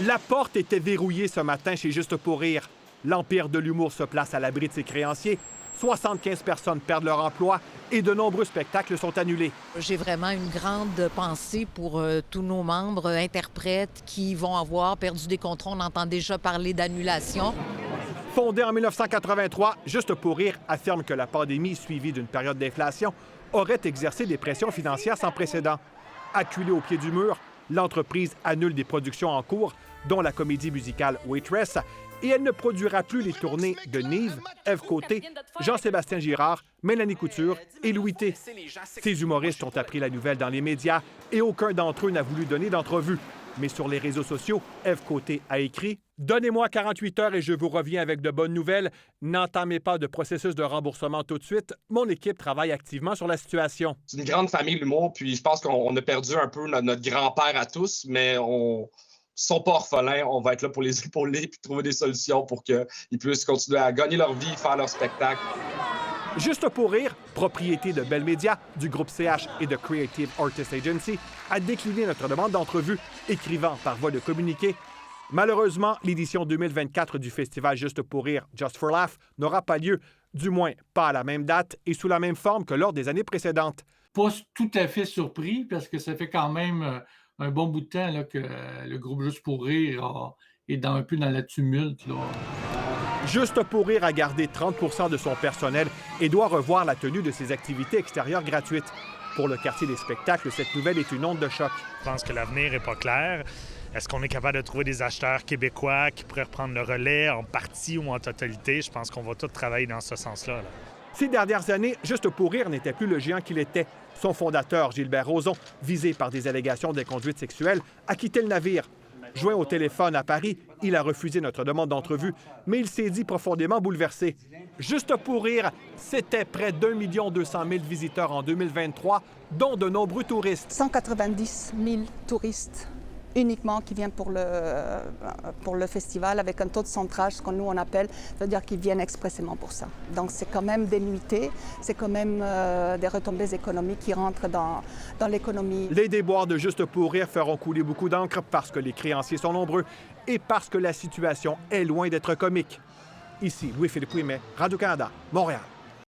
La porte était verrouillée ce matin chez Juste pour rire. L'Empire de l'humour se place à l'abri de ses créanciers. 75 personnes perdent leur emploi et de nombreux spectacles sont annulés. J'ai vraiment une grande pensée pour tous nos membres interprètes qui vont avoir perdu des contrats. On entend déjà parler d'annulation. Fondé en 1983, Juste pour rire affirme que la pandémie, suivie d'une période d'inflation, aurait exercé des pressions financières sans précédent. Acculée au pied du mur, l'entreprise annule des productions en cours, dont la comédie musicale Waitress, et elle ne produira plus les tournées de Nive, Ève Côté, Jean-Sébastien Girard, Mélanie Couture et Louis T. Ces humoristes ont appris la nouvelle dans les médias et aucun d'entre eux n'a voulu donner d'entrevue. Mais sur les réseaux sociaux, Ève Côté a écrit « Donnez-moi 48 heures et je vous reviens avec de bonnes nouvelles. N'entamez pas de processus de remboursement tout de suite. Mon équipe travaille activement sur la situation. » C'est une grande famille, l'humour, puis je pense qu'on a perdu un peu notre grand-père à tous, mais ils sont pas orphelins. On va être là pour les épauler puis trouver des solutions pour qu'ils puissent continuer à gagner leur vie, faire leur spectacle. Juste pour rire, propriété de Bell Media, du groupe CH et de Creative Artists Agency, a décliné notre demande d'entrevue, écrivant par voie de communiqué « Malheureusement, l'édition 2024 du festival Juste pour rire, Just for Laugh, n'aura pas lieu, du moins pas à la même date et sous la même forme que lors des années précédentes. » Pas tout à fait surpris parce que ça fait quand même un bon bout de temps là, que le groupe Juste pour rire est un peu dans la tumulte, là. Juste pour rire a gardé 30 de son personnel et doit revoir la tenue de ses activités extérieures gratuites. Pour le quartier des spectacles, cette nouvelle est une onde de choc. Je pense que l'avenir n'est pas clair. Est-ce qu'on est capable de trouver des acheteurs québécois qui pourraient reprendre le relais en partie ou en totalité? Je pense qu'on va tous travailler dans ce sens-là. Là. Ces dernières années, Juste pour rire n'était plus le géant qu'il était. Son fondateur, Gilbert Rozon, visé par des allégations d'inconduite sexuelle, a quitté le navire. Joint au téléphone à Paris, il a refusé notre demande d'entrevue, mais il s'est dit profondément bouleversé. Juste pour rire, c'était près d'1 200 000 visiteurs en 2023, dont de nombreux touristes. 190 000 touristes uniquement qui viennent pour le festival avec un taux de centrage, ce que nous on appelle, c'est-à-dire qu'ils viennent expressément pour ça. Donc c'est quand même des nuitées, c'est quand même des retombées économiques qui rentrent dans l'économie. Les déboires de Juste pour rire feront couler beaucoup d'encre parce que les créanciers sont nombreux et parce que la situation est loin d'être comique. Ici, Louis-Philippe Ouimet, Radio-Canada, Montréal.